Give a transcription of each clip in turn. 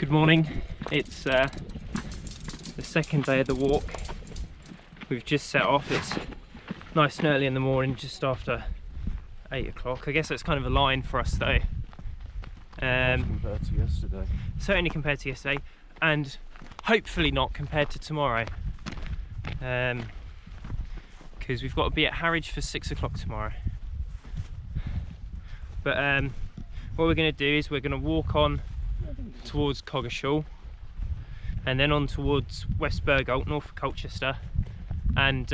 Good morning. It's the second day of the walk. We've just set off. It's nice and early in the morning, just after 8 o'clock. I guess that's kind of a line for us though. Compared to yesterday. Certainly compared to yesterday, and hopefully not compared to tomorrow. Because we've got to be at Harwich for 6 o'clock tomorrow. But what we're going to do is we're going to walk on towards Coggeshall and then on towards West Burgolt, north of Colchester, and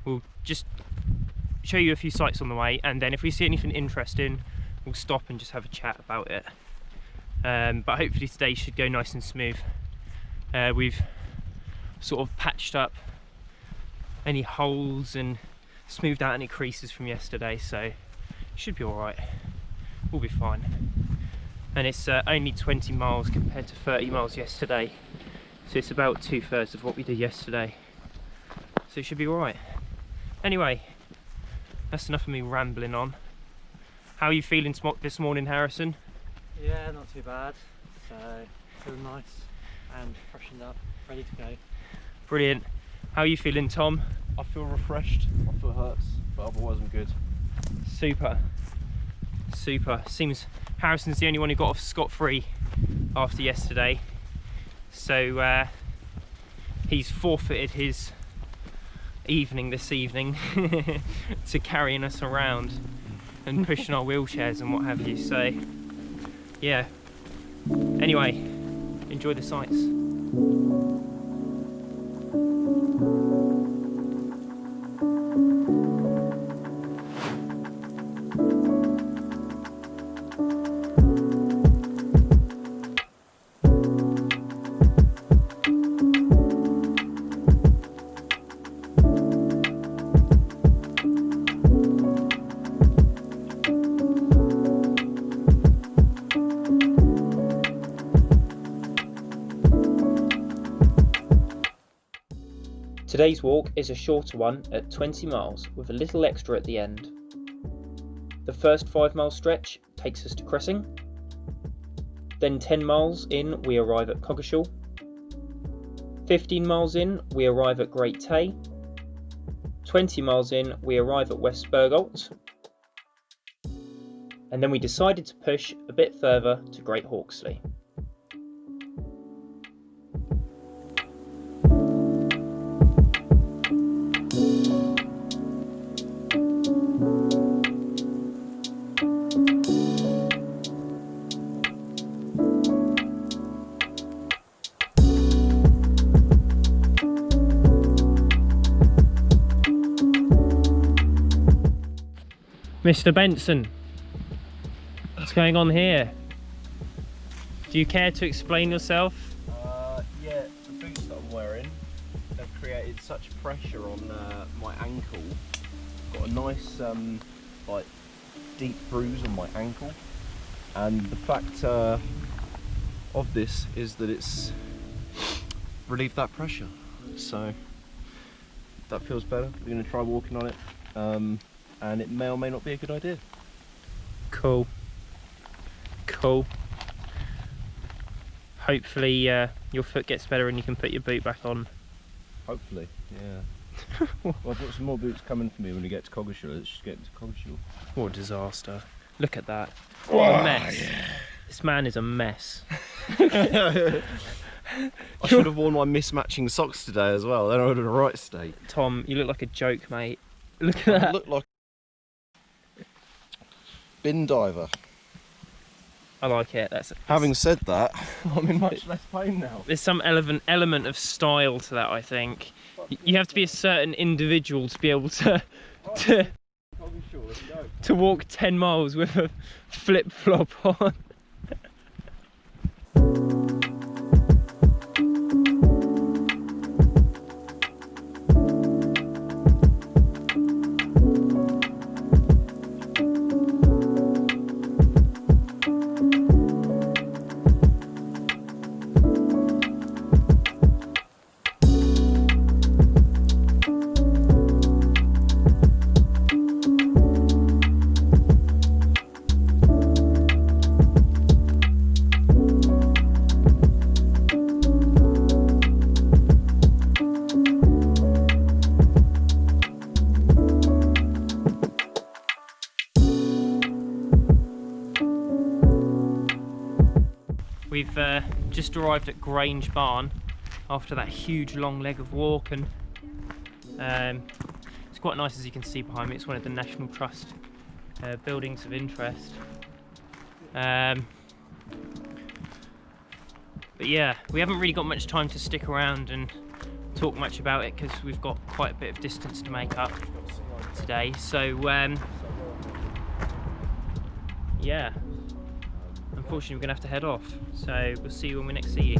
we'll just show you a few sights on the way, and then if we see anything interesting we'll stop and just have a chat about it. But hopefully today should go nice and smooth. We've sort of patched up any holes and smoothed out any creases from yesterday, so should be alright. We'll be fine. And it's only 20 miles compared to 30 miles yesterday, so it's about 2/3 of what we did yesterday, so it should be alright. Anyway, that's enough of me rambling on. How are you feeling this morning, Harrison? Yeah, not too bad. So feeling nice and freshened up, ready to go. Brilliant. How are you feeling, Tom? I feel refreshed. My foot hurts, but otherwise I'm good. Super. Super. Seems Harrison's the only one who got off scot-free after yesterday, so he's forfeited his evening this evening to carrying us around and pushing our wheelchairs and what have you. So yeah, anyway, enjoy the sights. Today's walk is a shorter one at 20 miles with a little extra at the end. The first 5 mile stretch takes us to Cressing. Then 10 miles in we arrive at Coggeshall. 15 miles in we arrive at Great Tay. 20 miles in we arrive at West Burgolt. And then we decided to push a bit further to Gt Horkesley. Mr. Benson, what's going on here? Do you care to explain yourself? Yeah, the boots that I'm wearing have created such pressure on my ankle. Got a nice like deep bruise on my ankle, and the fact of this is that it's relieved that pressure, so that feels better. We're going to try walking on it. And it may or may not be a good idea. Cool. Cool. Hopefully your foot gets better and you can put your boot back on. Hopefully, yeah. Well, I've got some more boots coming for me when we get to Coggeshall. Let's just get to Coggeshall. What a disaster. Look at that. What a mess. Yeah. This man is a mess. I should have worn my mismatching socks today as well, then I would have been in the right state. Tom, you look like a joke, mate. Look at that. I look like bin diver. I like it. Having said that, I'm in much less pain now. There's some element of style to that, I think. You have to be a certain individual to be able to walk 10 miles with a flip-flop on. We've just arrived at Grange Barn after that huge long leg of walk, and it's quite nice, as you can see behind me. It's one of the National Trust buildings of interest. But yeah, we haven't really got much time to stick around and talk much about it because we've got quite a bit of distance to make up today. So yeah, unfortunately we're gonna have to head off. So we'll see you when we next see you.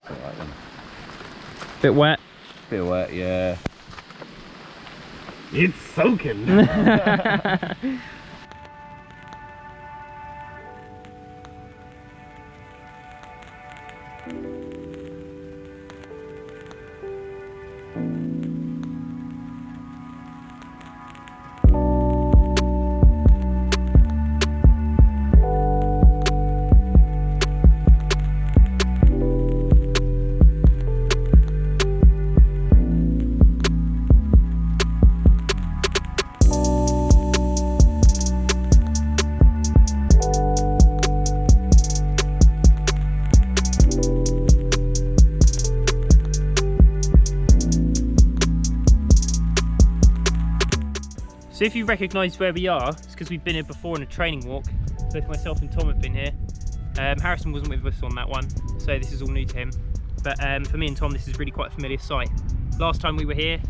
Alright then. Bit wet. Bit wet, yeah. It's soaking! So if you recognise where we are, it's because we've been here before on a training walk. Both myself and Tom have been here. Harrison wasn't with us on that one, so this is all new to him. But for me and Tom, this is really quite a familiar sight. Last time we were here,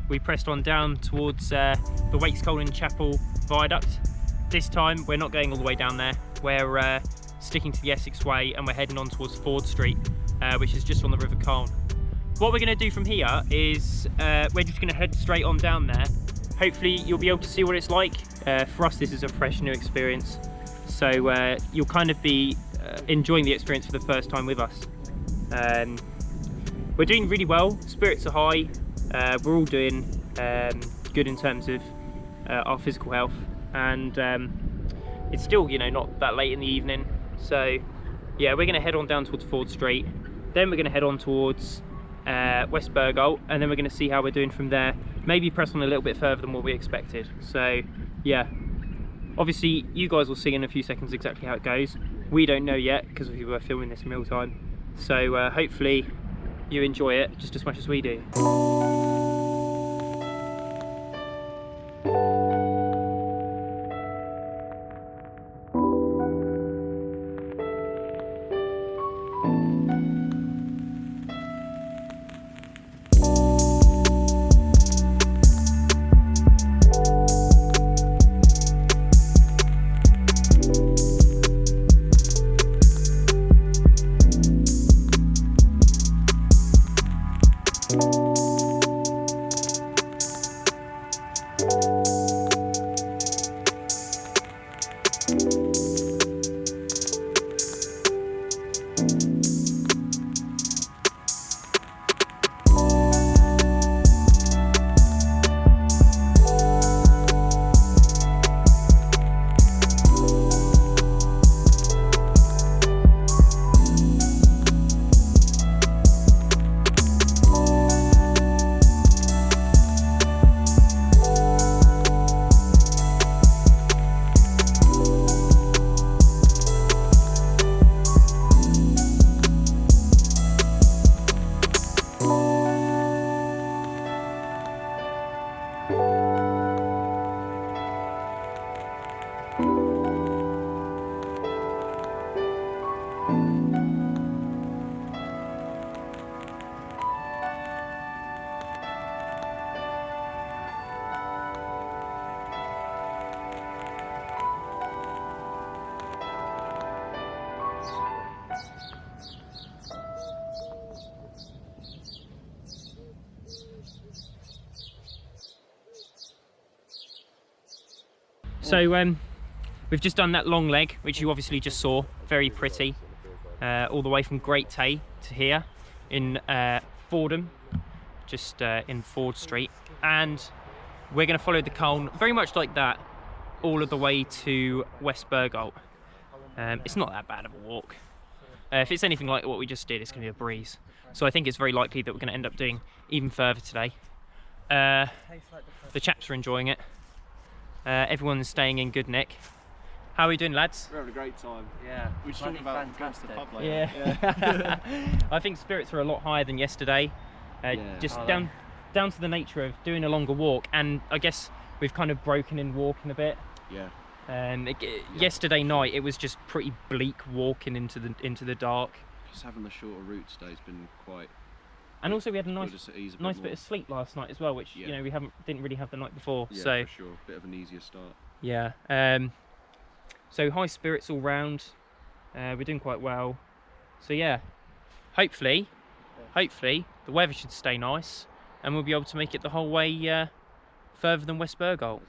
we pressed on down towards the Wakes Colin Chapel viaduct. This time, we're not going all the way down there. We're sticking to the Essex Way, and we're heading on towards Ford Street, which is just on the River Colne. What we're going to do from here is we're just going to head straight on down there. Hopefully you'll be able to see what it's like. For us, this is a fresh new experience, so you'll kind of be enjoying the experience for the first time with us. We're doing really well, spirits are high, we're all doing good in terms of our physical health, and it's still, you know, not that late in the evening. So yeah, we're going to head on down towards Ford Street, then we're going to head on towards West Burgolt, and then we're going to see how we're doing from there. Maybe press on a little bit further than what we expected. So yeah, obviously you guys will see in a few seconds exactly how it goes. We don't know yet because we were filming this in real time. So hopefully you enjoy it just as much as we do. So we've just done that long leg, which you obviously just saw, very pretty, all the way from Great Tay to here in Fordham, just in Ford Street, and we're going to follow the Colne very much like that all of the way to West Bergholt. It's not that bad of a walk. If it's anything like what we just did, it's going to be a breeze. So I think it's very likely that we're going to end up doing even further today. The chaps are enjoying it. Everyone's staying in good nick. How are we doing, lads? We're having a great time. Yeah, We should talk about going to the pub later. Yeah. I think spirits are a lot higher than yesterday. Just down to the nature of doing a longer walk, and I guess we've kind of broken in walking a bit. Yeah. Yesterday night it was just pretty bleak walking into the dark. Just having the shorter route today has been quite. And also we had a nice bit bit of sleep last night as well, which you know we didn't really have the night before. Yeah, so for sure, bit of an easier start. Yeah. So high spirits all round. We're doing quite well. So yeah, hopefully the weather should stay nice, and we'll be able to make it the whole way further than West Bergholt.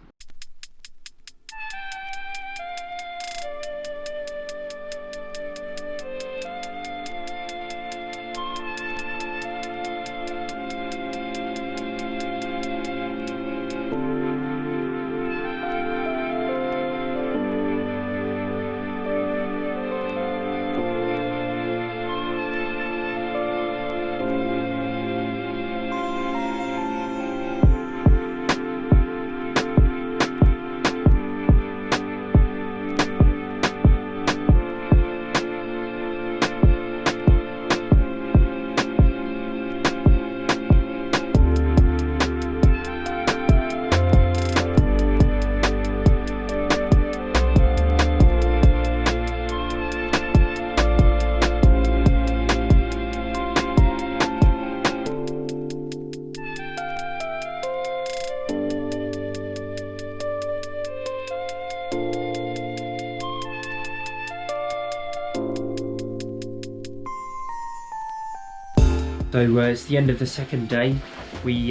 So it's the end of the second day. We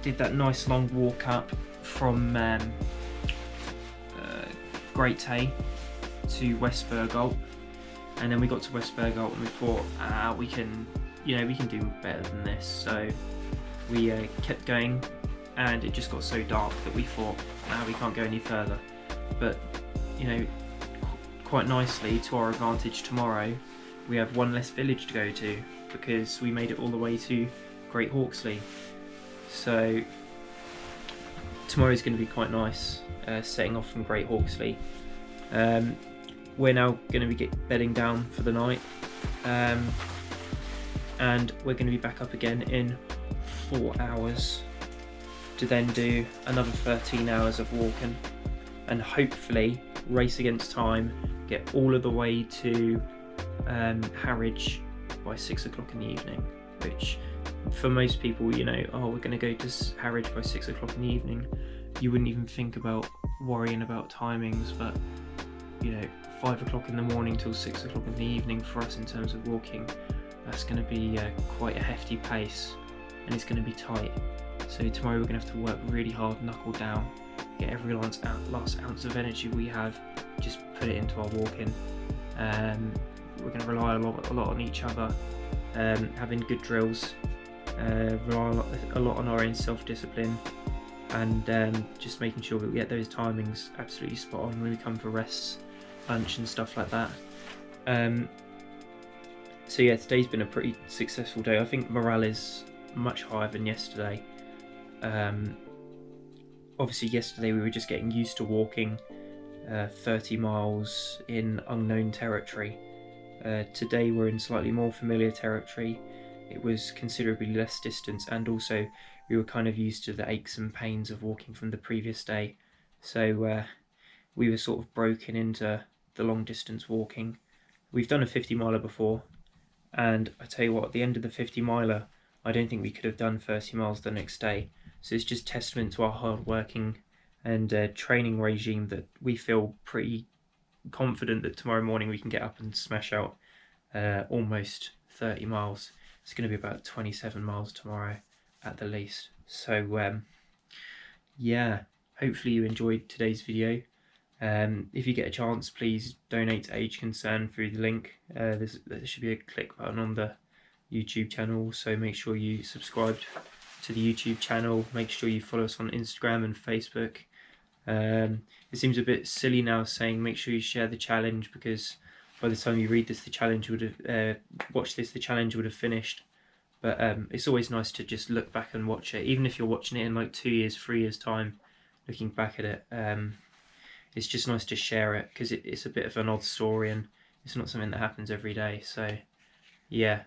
did that nice long walk up from Great Tay to West Bergholt, and then we got to West Bergholt and we thought we can do better than this. So we kept going, and it just got so dark that we thought we can't go any further. But you know, quite nicely to our advantage, tomorrow we have one less village to go to, because we made it all the way to Gt Horkesley. So tomorrow's going to be quite nice, setting off from Gt Horkesley. We're now going to be bedding down for the night, and we're going to be back up again in 4 hours to then do another 13 hours of walking, and hopefully race against time, get all of the way to Harwich by 6 o'clock in the evening, which for most people, you know, we're going to go to Harwich by 6 o'clock in the evening, you wouldn't even think about worrying about timings. But you know, 5 o'clock in the morning till 6 o'clock in the evening for us in terms of walking, that's going to be quite a hefty pace, and it's going to be tight. So tomorrow we're going to have to work really hard, knuckle down, get every last ounce of energy we have, just put it into our walking. We're going to rely a lot on each other, having good drills, rely a lot on our own self-discipline, and just making sure that we get those timings absolutely spot on when we come for rests, lunch and stuff like that. So yeah, today's been a pretty successful day. I think morale is much higher than yesterday. Obviously yesterday we were just getting used to walking 30 miles in unknown territory. Today we're in slightly more familiar territory. It was considerably less distance, and also we were kind of used to the aches and pains of walking from the previous day. So we were sort of broken into the long distance walking. We've done a 50 miler before, and I tell you what, at the end of the 50 miler, I don't think we could have done 30 miles the next day. So it's just testament to our hard working and training regime that we feel pretty confident that tomorrow morning we can get up and smash out almost 30 miles. It's going to be about 27 miles tomorrow at the least. So yeah, hopefully you enjoyed today's video. If you get a chance, please donate to Age Concern through the link. There should be a click button on the YouTube channel, so make sure you subscribe to the YouTube channel. Make sure you follow us on Instagram and Facebook. It seems a bit silly now saying make sure you share the challenge, because by the time you read this, the challenge would have the challenge would have finished. But it's always nice to just look back and watch it, even if you're watching it in like 2 years, 3 years time, looking back at it. It's just nice to share it, because it's a bit of an odd story and it's not something that happens every day. So yeah,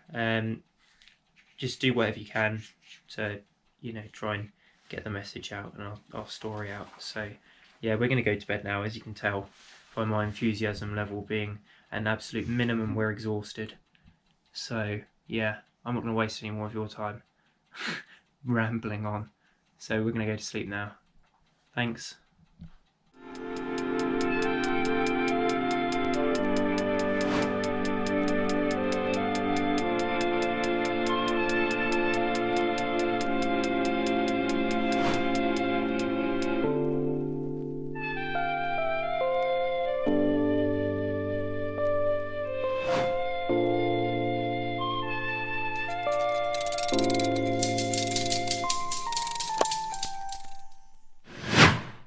just do whatever you can to, you know, try and get the message out and our story out. So yeah, we're going to go to bed now. As you can tell by my enthusiasm level being an absolute minimum, we're exhausted. So yeah, I'm not going to waste any more of your time rambling on. So we're going to go to sleep now. Thanks.